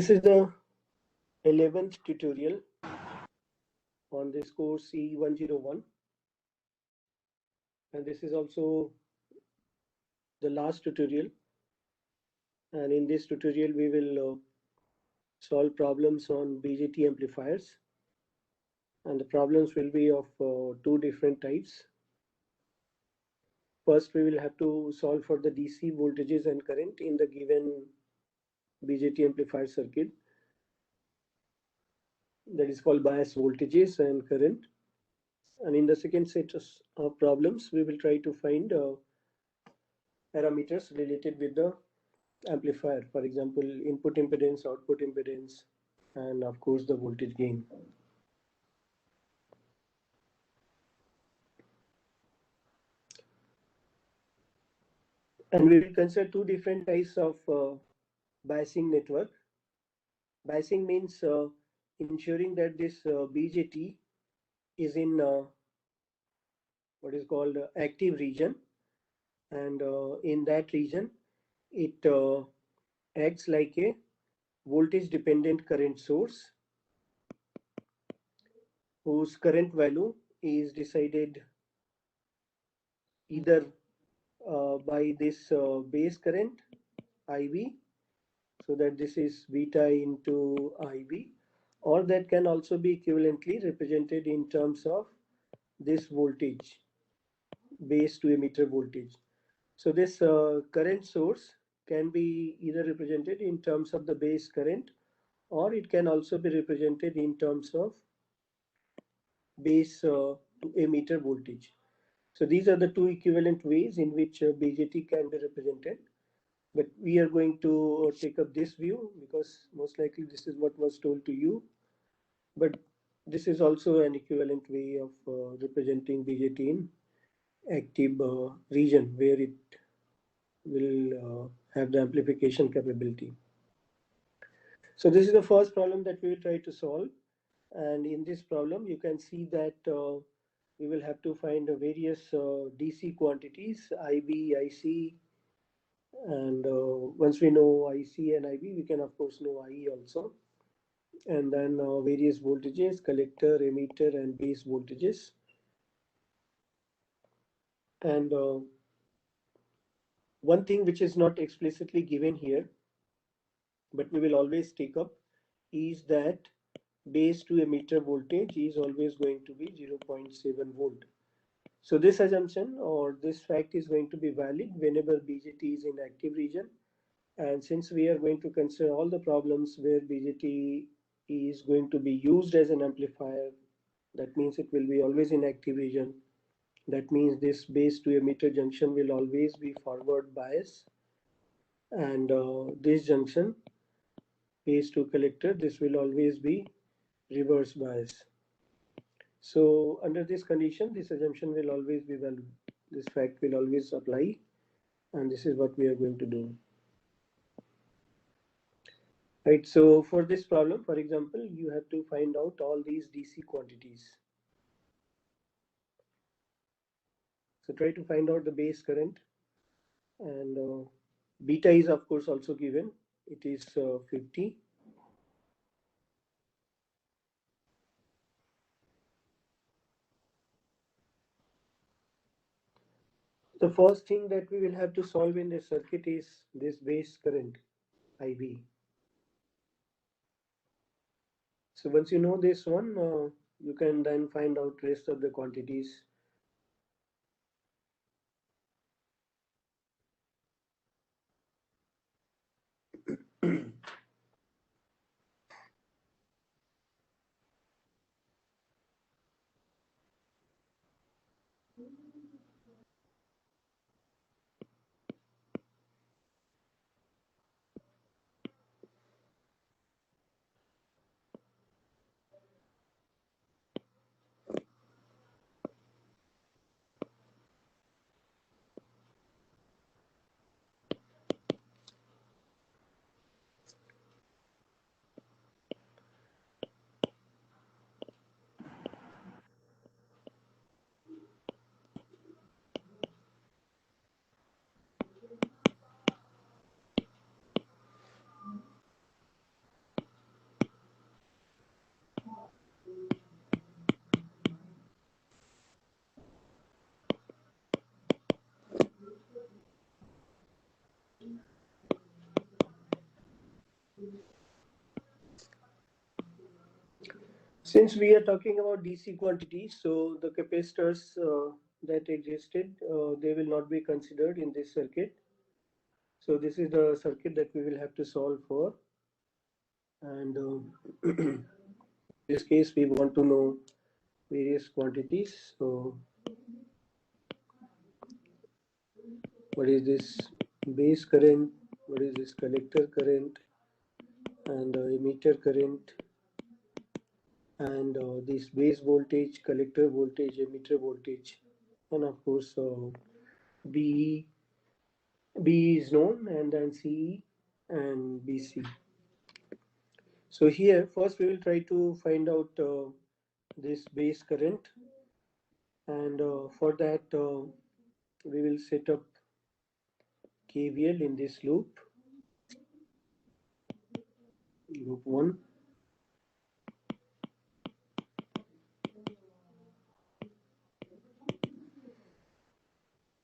This is the 11th tutorial on this course EE101, and this is also the last tutorial. And in this tutorial we will solve problems on BJT amplifiers, and the problems will be of two different types. First, we will have to solve for the DC voltages and current in the given BJT amplifier circuit, that is called bias voltages and current. And in the second set of problems, we will try to find parameters related with the amplifier, for example, input impedance, output impedance, and of course the voltage gain. And we will consider two different types of biasing network. Biasing means ensuring that this BJT is in what is called active region, and in that region it acts like a voltage dependent current source whose current value is decided either by this base current IB, so that this is beta into IB, or that can also be equivalently represented in terms of this voltage, base to emitter voltage. So this current source can be either represented in terms of the base current, or it can also be represented in terms of base to emitter voltage. So these are the two equivalent ways in which BJT can be represented. But we are going to take up this view because most likely this is what was told to you. But this is also an equivalent way of representing BJT in active region where it will have the amplification capability. So this is the first problem that we will try to solve. And in this problem, you can see that we will have to find various DC quantities, IB, IC, and once we know IC and IB, we can of course know IE also. And then various voltages, collector, emitter, and base voltages. And one thing which is not explicitly given here, but we will always take up, is that base to emitter voltage is always going to be 0.7 volt. So this assumption or this fact is going to be valid whenever BJT is in active region. And since we are going to consider all the problems where BJT is going to be used as an amplifier, that means it will be always in active region. That means this base to emitter junction will always be forward bias, and this junction base to collector, this will always be reverse bias. So under this condition, this assumption will always be valid. This fact will always apply, and this is what we are going to do. Right, so for this problem, for example, you have to find out all these DC quantities. So try to find out the base current, and beta is of course also given. It is 50. The first thing that we will have to solve in the circuit is this base current, IB. So once you know this one, you can then find out rest of the quantities. Since we are talking about DC quantities, so the capacitors that existed, they will not be considered in this circuit. So this is the circuit that we will have to solve for. And in this case, we want to know various quantities. So what is this base current? What is this collector current? And emitter current? And this base voltage, collector voltage, emitter voltage, and of course BE, BE is known, and then CE and BC. So here first we will try to find out this base current, and for that we will set up KVL in this loop, loop 1.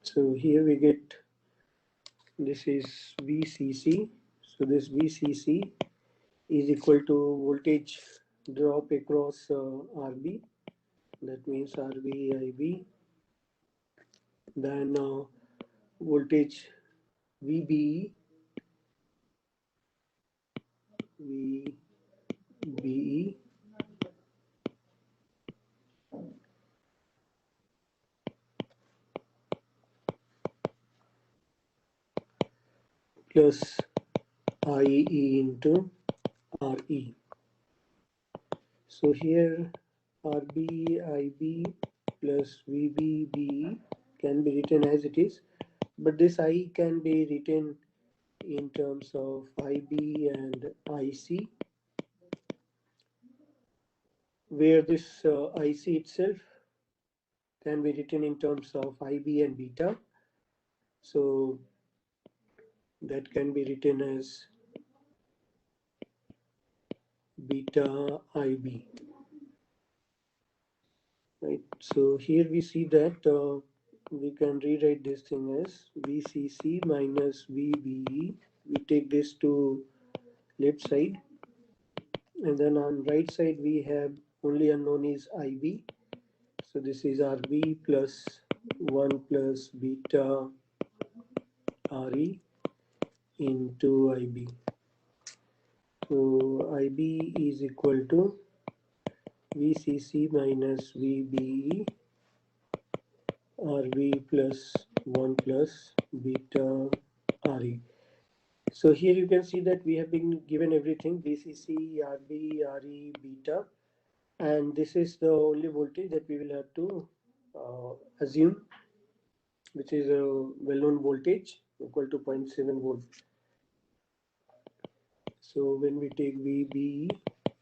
So here we get, this is VCC. So this VCC is equal to voltage drop across RB. That means RB, IB. Then voltage VBE, VBE plus IE into RE. So here RB, IB plus VB, BE can be written as it is, but this IE can be written in terms of IB and IC, where this IC itself can be written in terms of IB and beta. So that can be written as beta IB. Right. So here we see that we can rewrite this thing as VCC minus VBE. We take this to left side, and then on right side we have only unknown is IB. So this is RB plus 1 plus beta RE into IB. So IB is equal to VCC minus VBE RB plus 1 plus beta RE. So here you can see that we have been given everything, VCC, RB, RE, beta, and this is the only voltage that we will have to assume, which is a well-known voltage equal to 0.7 volt. So when we take VB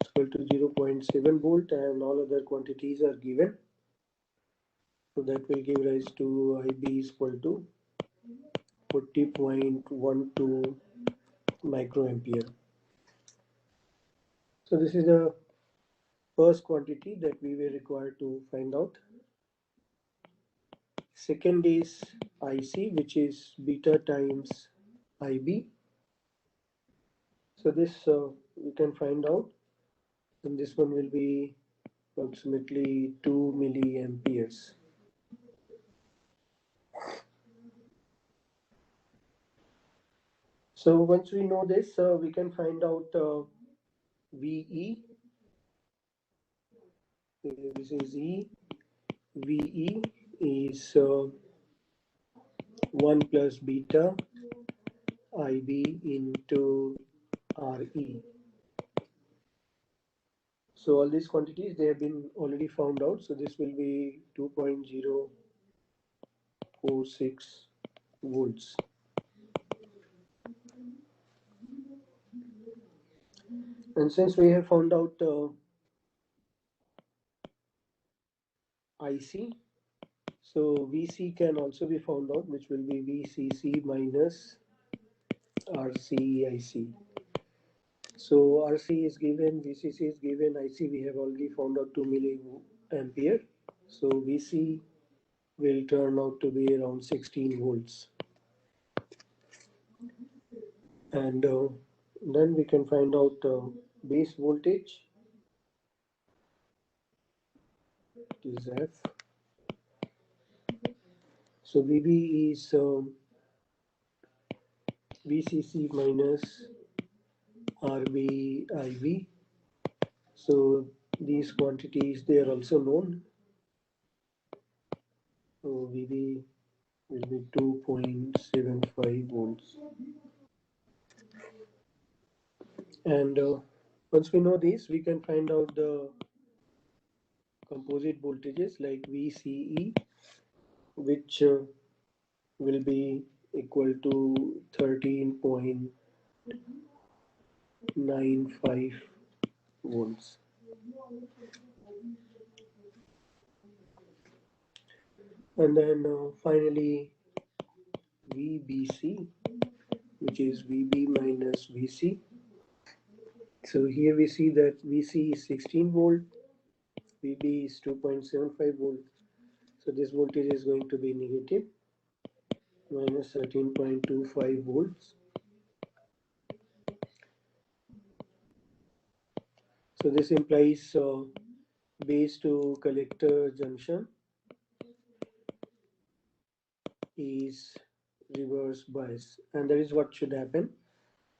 equal to 0.7 volt and all other quantities are given, so that will give rise to IB is equal to 40.12 microampere. So this is the first quantity that we were required to find out. Second is IC, which is beta times IB. So this we can find out, and this one will be approximately 2 milliamperes. So once we know this, we can find out VE. This is E. VE is 1 plus beta IB into RE. So all these quantities, they have been already found out. So this will be 2.046 volts. And since we have found out IC, so VC can also be found out, which will be VCC minus RCIC. So RC is given, VCC is given, IC we have already found out 2 milliampere. So VC will turn out to be around 16 volts. And then we can find out base voltage. It is F. So VB is VCC minus RB So these quantities, they are also known. So VB will be 2.75 volts. And once we know this, we can find out the composite voltages like VCE, which will be equal to 13.95 volts. And then finally VBC, which is VB minus VC. So here we see that VC is 16 volt, VB is 2.75 volt. So this voltage is going to be negative, minus 13.25 volts. So this implies base to collector junction is reverse bias, and that is what should happen.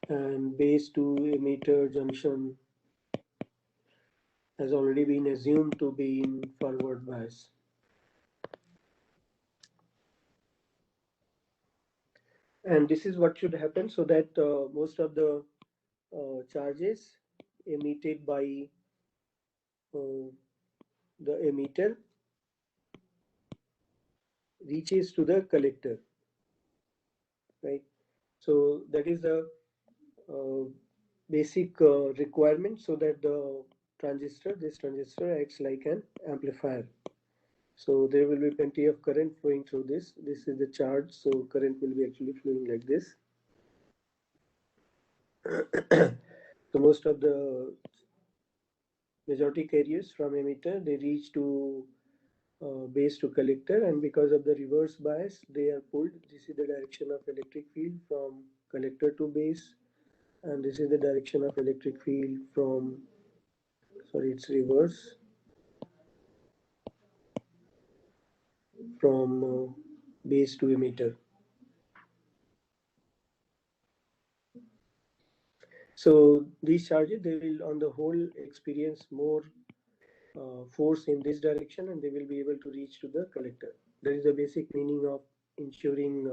And base to emitter junction has already been assumed to be in forward bias. And this is what should happen so that most of the charges emitted by uh, the emitter reaches to the collector, right? So that is the uh, basic requirement so that this transistor acts like an amplifier. So there will be plenty of current flowing through this. This is the charge, so current will be actually flowing like this. So most of the majority carriers from emitter, they reach to base to collector, and because of the reverse bias, they are pulled. This is the direction of electric field from collector to base, and this is the direction of electric field from, sorry, it's reverse, from base to emitter. So these charges, they will on the whole experience more force in this direction, and they will be able to reach to the collector. That is the basic meaning of ensuring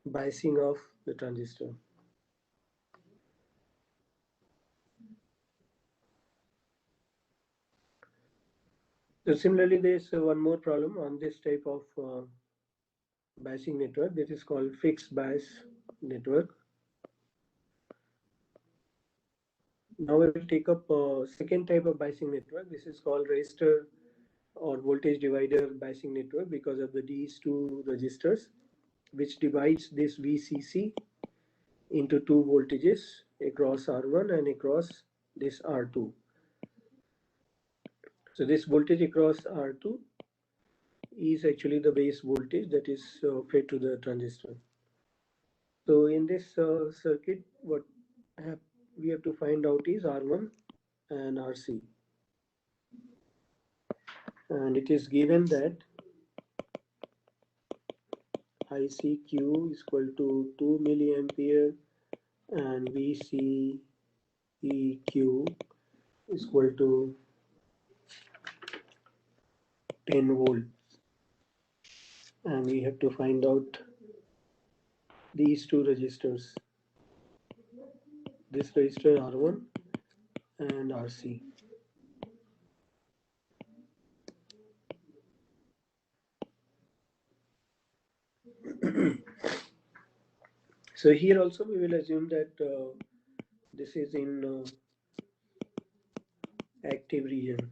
biasing of the transistor. So similarly, there is one more problem on this type of biasing network. This is called fixed bias network. Now we will take up second type of biasing network. This is called resistor or voltage divider biasing network because of these two resistors, which divides this VCC into two voltages across R1 and across this R2. So this voltage across R2 is actually the base voltage that is fed to the transistor. So in this circuit, what we have to find out is R1 and RC. And it is given that ICQ is equal to 2 milliampere and VCEQ is equal to 10 volts. And we have to find out these two resistors, this resistor R1 and RC. So here also we will assume that this is in active region.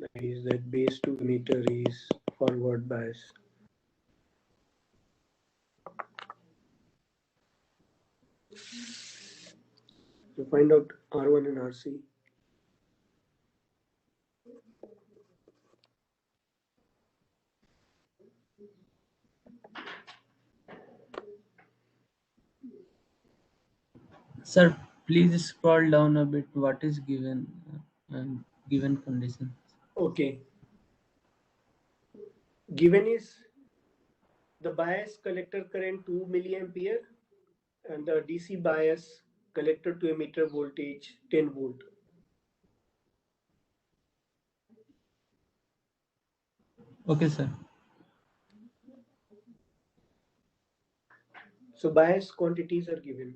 That is that base to emitter is forward bias. So find out R1 and RC. Sir, Please scroll down a bit. What is given and given conditions? Okay. Given is the bias collector current 2 milliampere and the DC bias collector to emitter voltage 10 volt. Okay, sir. So bias quantities are given.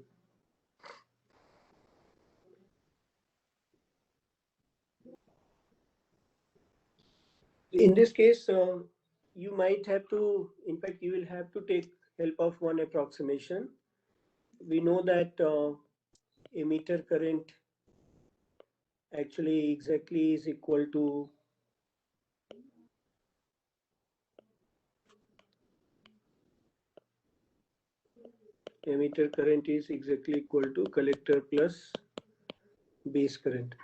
In this case, you might have to, in fact, you will have to take help of one approximation. We know that emitter current actually exactly is equal to emitter current is exactly equal to collector plus base current.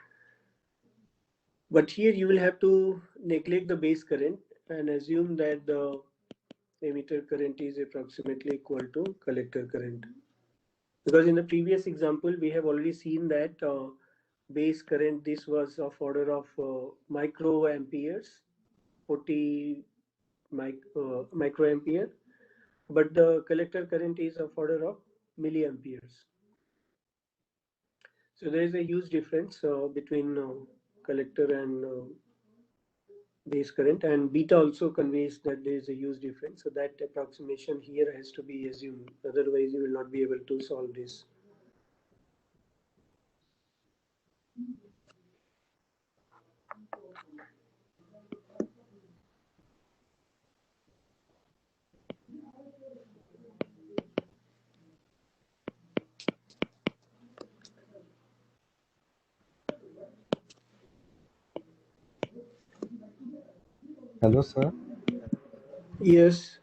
But here you will have to neglect the base current and assume that the emitter current is approximately equal to collector current. Because in the previous example, we have already seen that base current, this was of order of microamperes, 40 microampere, but the collector current is of order of milliamperes. So there is a huge difference between collector and base current, and beta also conveys that there is a huge difference. So that approximation here has to be assumed. Otherwise, you will not be able to solve this. Hello, sir. Yes,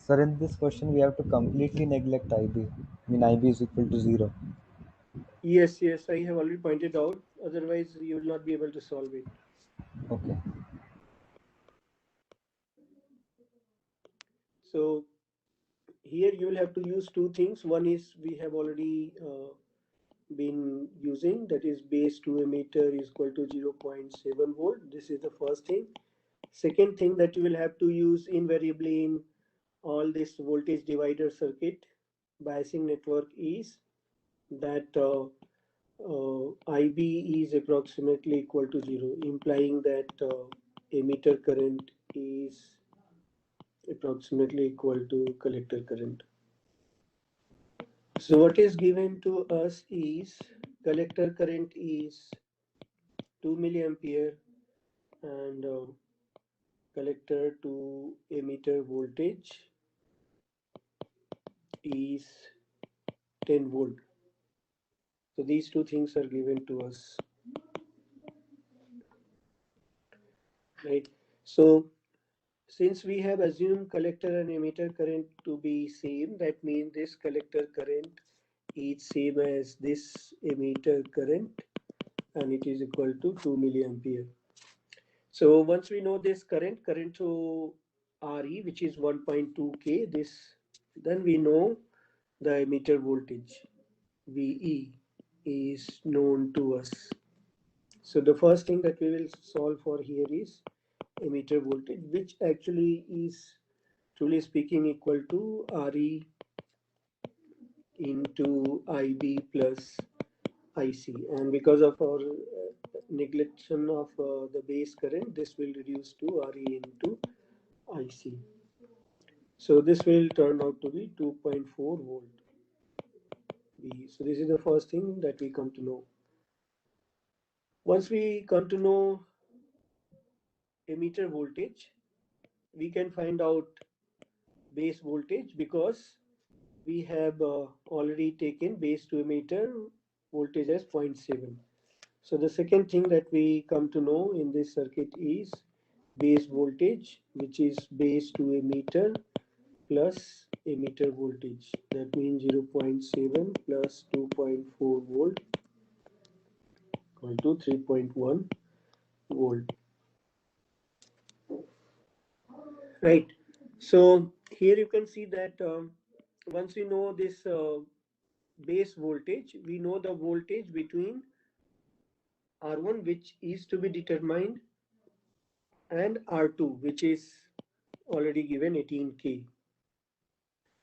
Sir, in this question, we have to completely neglect IB. I mean, IB is equal to 0. yes, I have already pointed out. Otherwise, you will not be able to solve it. Okay. So here you will have to use two things. One is we have already been using, that is base to emitter is equal to 0.7 volt. This is the first thing. Second thing that you will have to use invariably in all this voltage divider circuit biasing network is that IB is approximately equal to 0, implying that emitter current is approximately equal to collector current. So what is given to us is collector current is 2 milliampere and collector to emitter voltage is 10 volt. So these two things are given to us, right? So since we have assumed collector and emitter current to be same, that means this collector current is same as this emitter current and it is equal to 2 milliampere. So once we know this current to RE, which is 1.2 K, then we know the emitter voltage VE is known to us. So the first thing that we will solve for here is emitter voltage, which actually is truly speaking equal to RE into IB plus IC. And because of our neglection of the base current, this will reduce to RE into IC. So this will turn out to be 2.4 volt. So this is the first thing that we come to know. Once we come to know emitter voltage, we can find out base voltage because we have already taken base to emitter voltage as 0.7. So the second thing that we come to know in this circuit is base voltage, which is base to emitter plus emitter voltage. That means 0.7 plus 2.4 volt equal to 3.1 volt. Right. So here you can see that once we know this base voltage, we know the voltage between R1, which is to be determined, and R2, which is already given 18K.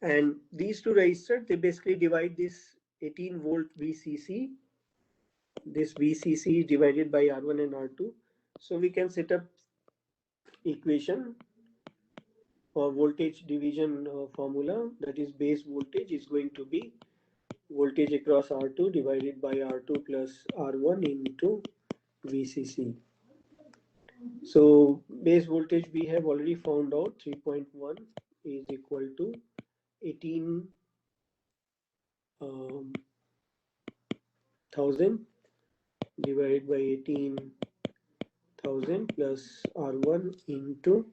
And these two resistors, they basically divide this 18 volt VCC. This VCC is divided by R1 and R2. So we can set up equation for voltage division formula, that is base voltage is going to be voltage across R2 divided by R2 plus R1 into VCC. So base voltage we have already found out, 3.1 is equal to 18,000 divided by 18,000 plus R1 into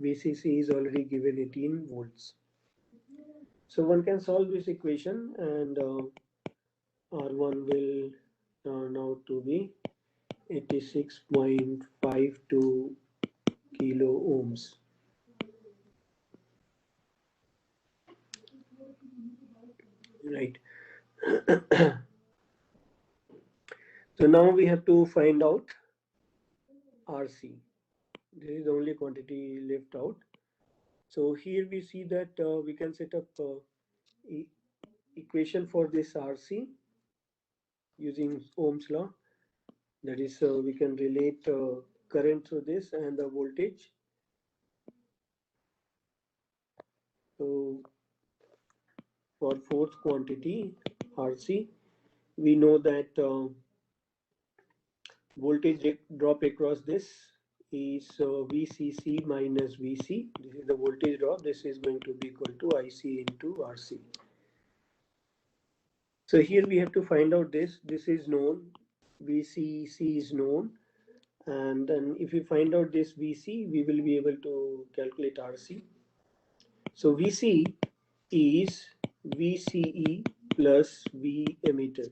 VCC is already given 18 volts. So one can solve this equation, and R1 will turn out to be 86.52 kilo ohms. Right. So now we have to find out RC. This is the only quantity left out. So here we see that we can set up equation for this RC using Ohm's law. That is, we can relate current through this and the voltage. So for fourth quantity RC, we know that voltage drop across this is VCC minus VC. This is the voltage drop. This is going to be equal to IC into RC. So here we have to find out this. This is known. VCC is known. And then if we find out this VC, we will be able to calculate RC. So VC is VCE plus V emitter.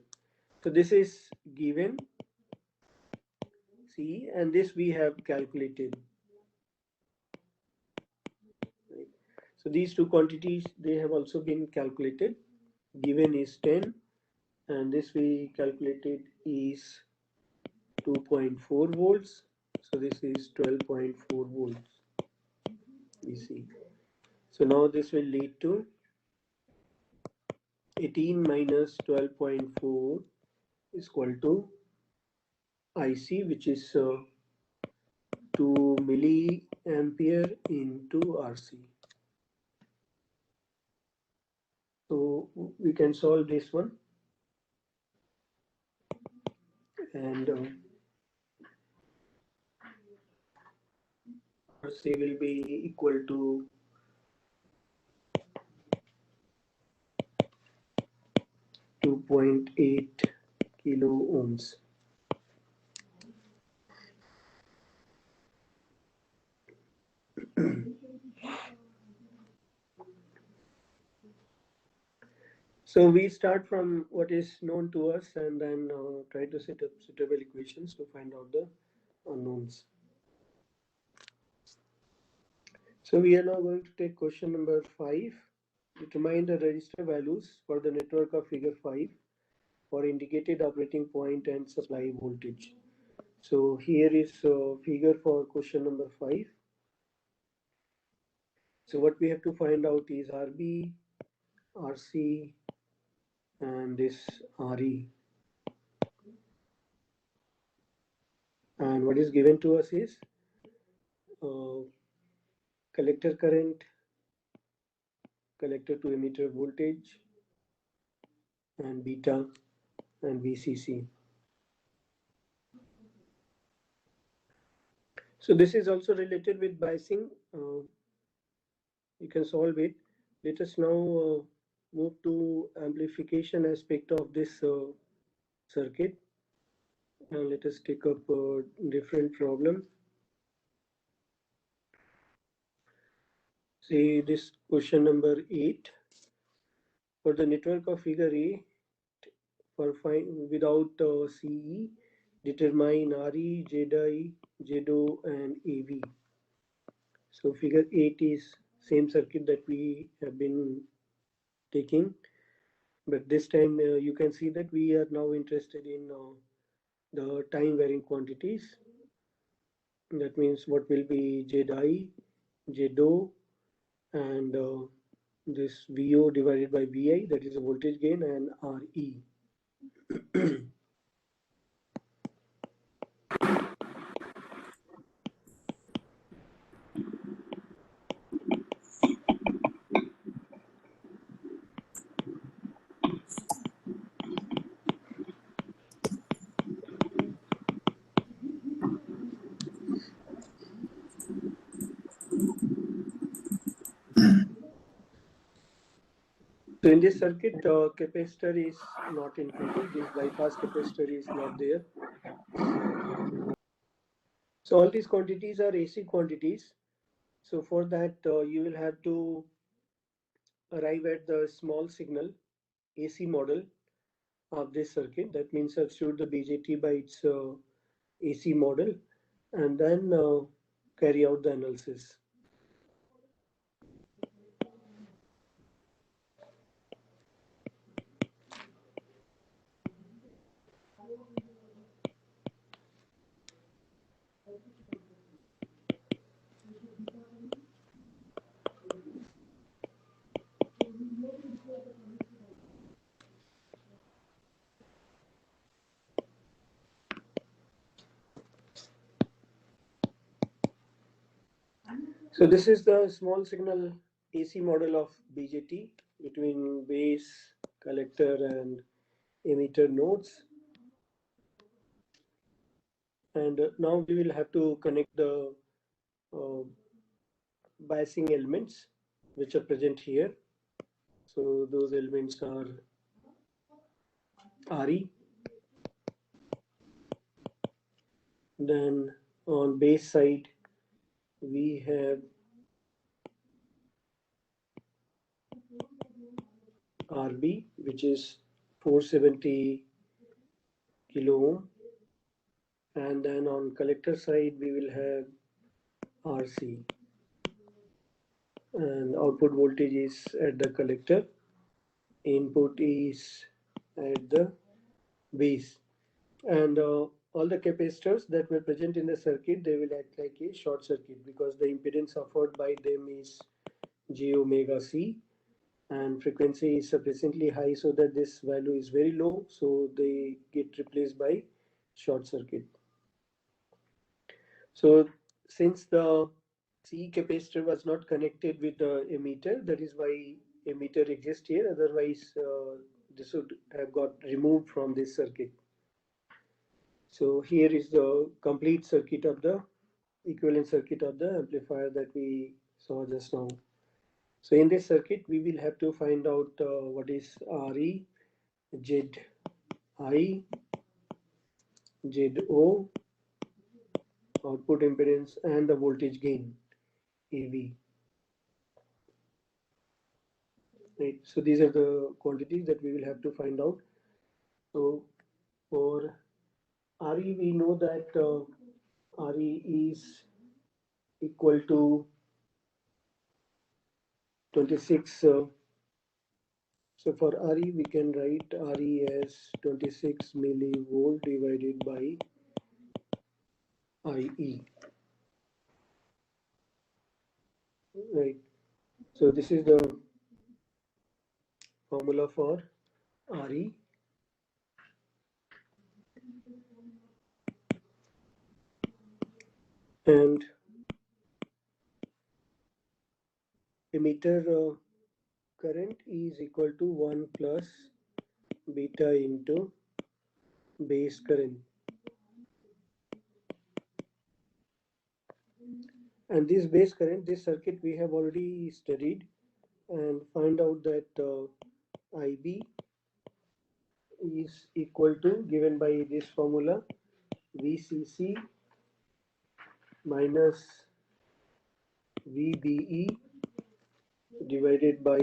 So this is given C, and this we have calculated. Right. So these two quantities, they have also been calculated. Given is 10, and this we calculated is 2.4 volts. So this is 12.4 volts. You see. So now this will lead to 18 minus 12.4 is equal to IC, which is 2 milliampere into RC. So we can solve this one, and RC will be equal to 2.8 kilo ohms. So we start from what is known to us, and then try to set up suitable equations to find out the unknowns. So we are now going to take question number 5. Determine the resistor values for the network of figure 5 for indicated operating point and supply voltage. So here is a figure for question number 5. So what we have to find out is RB, RC, and this RE. And what is given to us is collector current, collector to emitter voltage, and beta and VCC. So this is also related with biasing. You can solve it. Let us now move to amplification aspect of this circuit. And let us take up a different problem. See this question number 8. For the network of figure A, for without CE, determine RE, ZI, ZO, and AV. So figure 8 is same circuit that we have been taking. But this time you can see that we are now interested in the time varying quantities. That means what will be Zi, Zdo, and this VO divided by VI, that is a voltage gain, and RE. So in this circuit, capacitor is not included. This bypass capacitor is not there. So all these quantities are AC quantities. So for that, you will have to arrive at the small signal AC model of this circuit. That means substitute the BJT by its AC model and then carry out the analysis. So this is the small signal AC model of BJT between base, collector and emitter nodes. And now we will have to connect the uh, biasing elements which are present here. So those elements are RE. Then on base side we have RB, which is 470 kilo ohm, and then on collector side we will have RC, and output voltage is at the collector, input is at the base, and all the capacitors that were present in the circuit, they will act like a short circuit because the impedance offered by them is j omega c, and frequency is sufficiently high so that this value is very low, so they get replaced by short circuit. So since the C capacitor was not connected with the emitter, that is why emitter exists here, otherwise this would have got removed from this circuit. So here is the complete circuit of the equivalent circuit of the amplifier that we saw just now. So in this circuit we will have to find out what is RE, Z I, ZO, output impedance, and the voltage gain AV. Right. So these are the quantities that we will have to find out. So for RE, we know that RE is equal to 26. So for RE, we can write RE as 26 millivolt divided by IE. Right. So this is the formula for RE. And emitter current is equal to 1 plus beta into base current. And this base current, this circuit we have already studied and find out that IB is equal to, given by this formula, VCC minus VBE divided by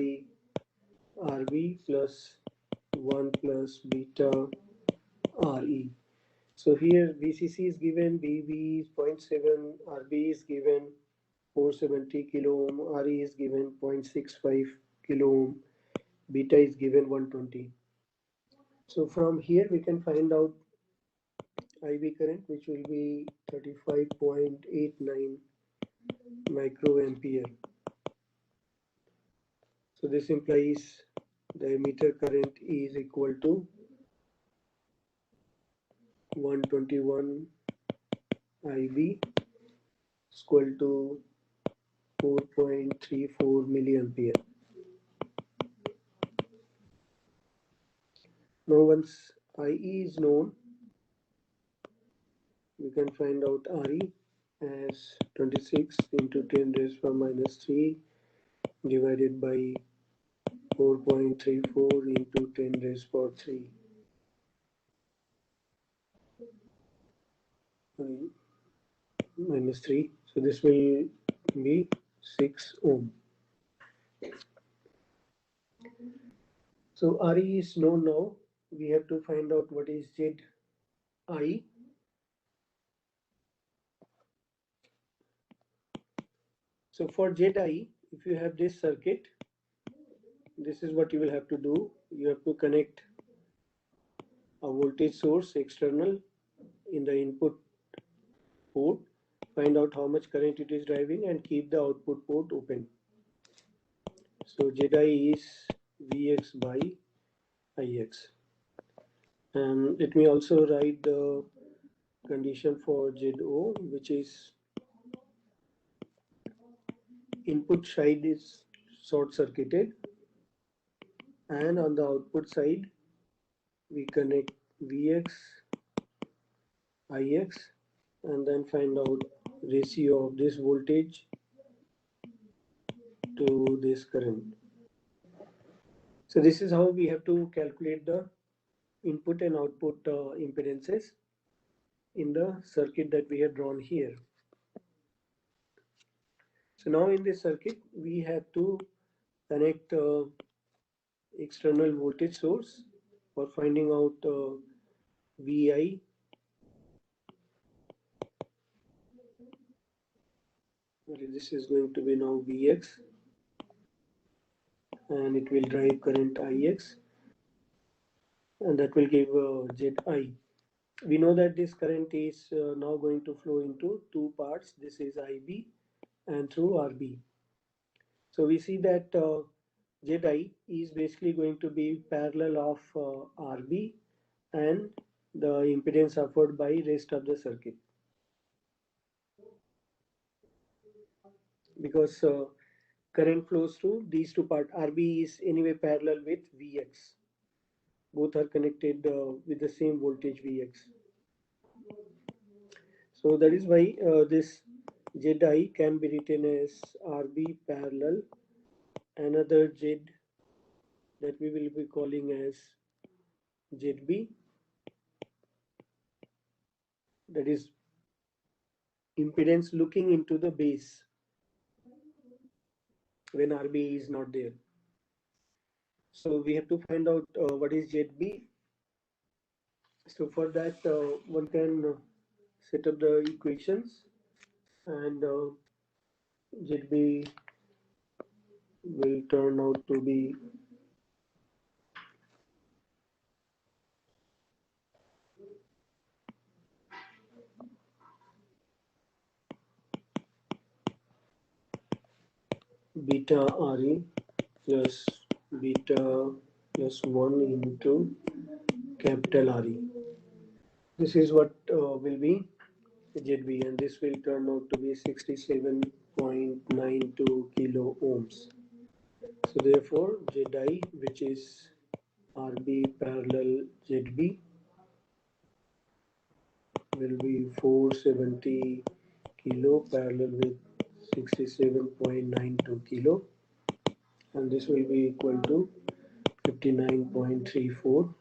RB plus 1 plus beta RE. So here VCC is given, VB is 0.7, RB is given 470 kilo ohm, RE is given 0.65 kilo ohm, beta is given 120. So from here we can find out IV current, which will be 35.89 microampere. So this implies the emitter current is equal to 121 IB is equal to 4.34 milliampere. Now once IE is known, we can find out RE as 26 into 10 raised to minus 3 divided by 4.34 into 10 raised to 3 minus 3. So this will be 6 ohm. So RE is known now. We have to find out what is ZI. So for ZI, if you have this circuit, this is what you will have to do. You have to connect a voltage source external in the input port, find out how much current it is driving and keep the output port open. So ZI is Vx by Ix. And let me also write the condition for ZO, which is input side is short circuited and on the output side we connect Vx, Ix and then find out ratio of this voltage to this current. So this is how we have to calculate the input and output impedances in the circuit that we have drawn here. So now in this circuit we have to connect external voltage source for finding out Vi. This is going to be now Vx and it will drive current Ix and that will give Zi. We know that this current is now going to flow into two parts. This is IB and through RB. So we see that Zi is basically going to be parallel of RB and the impedance offered by rest of the circuit. Because current flows through these two parts. RB is anyway parallel with Vx. Both are connected with the same voltage Vx. So that is why this Zi can be written as RB parallel another Z that we will be calling as ZB, that is impedance looking into the base when RB is not there. So we have to find out what is ZB. So for that one can set up the equations and ZB will turn out to be beta RE plus beta plus 1 into capital RE. This is what will be ZB and this will turn out to be 67.92 kilo ohms. So therefore Zi, which is RB parallel ZB, will be 470 kilo parallel with 67.92 kilo and this will be equal to 59.34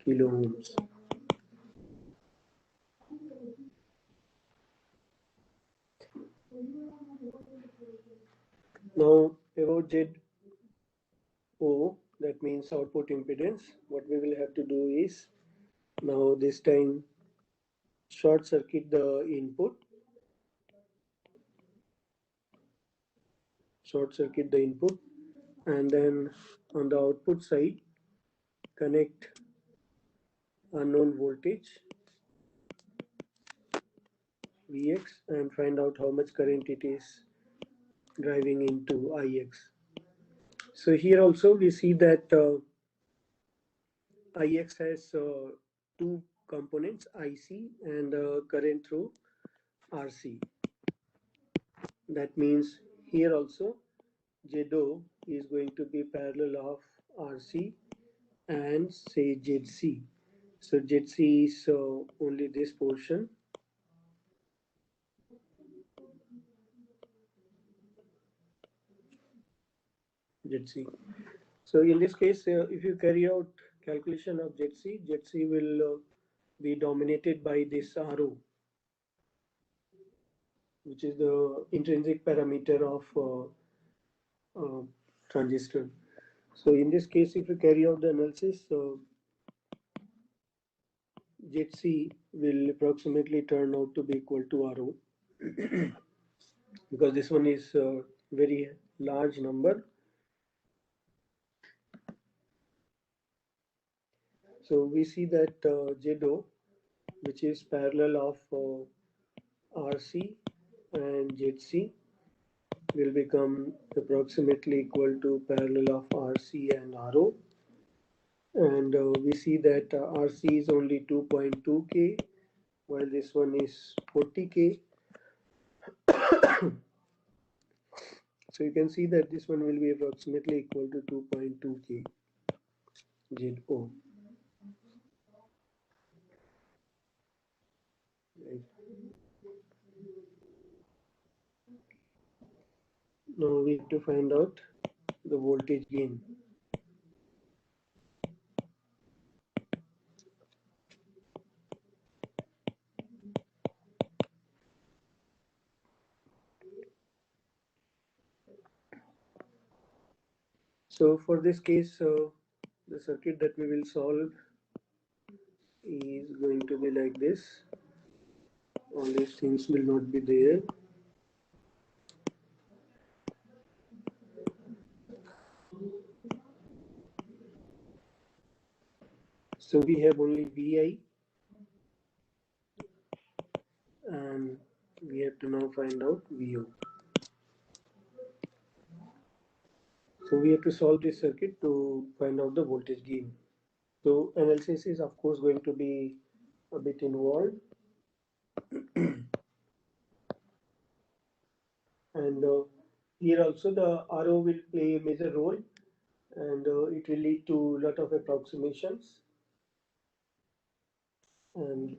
kilo ohms. Now about ZO, that means output impedance, what we will have to do is now this time short circuit the input, and then on the output side connect unknown voltage Vx and find out how much current it is driving into Ix. So here also we see that Ix has two components, IC and current through RC. That means here also ZO is going to be parallel of RC and say ZC. So ZC is only this portion. ZC. So in this case, if you carry out calculation of ZC, ZC will be dominated by this RO, which is the intrinsic parameter of transistor. So in this case, if you carry out the analysis, ZC will approximately turn out to be equal to RO because this one is a very large number. So we see that ZO, which is parallel of RC and ZC, will become approximately equal to parallel of RC and RO. And we see that RC is only 2.2K, while this one is 40K. So you can see that this one will be approximately equal to 2.2K ZO. Right. Now we have to find out the voltage gain. So for this case, the circuit that we will solve is going to be like this. All these things will not be there. So we have only Vi, and we have to now find out Vo. So we have to solve this circuit to find out the voltage gain. So analysis is of course going to be a bit involved. And here also the RO will play a major role, and it will lead to a lot of approximations. And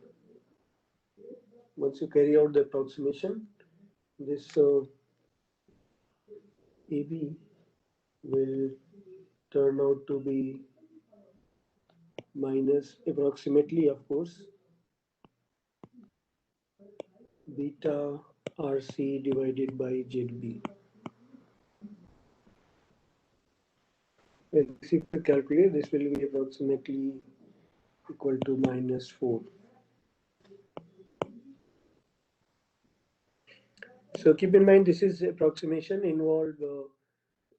once you carry out the approximation, this AB will turn out to be minus approximately, of course, beta RC divided by ZB. And if you calculate, this will be approximately equal to minus 4. So keep in mind this is approximation involved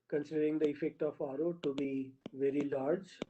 considering the effect of RO to be very large.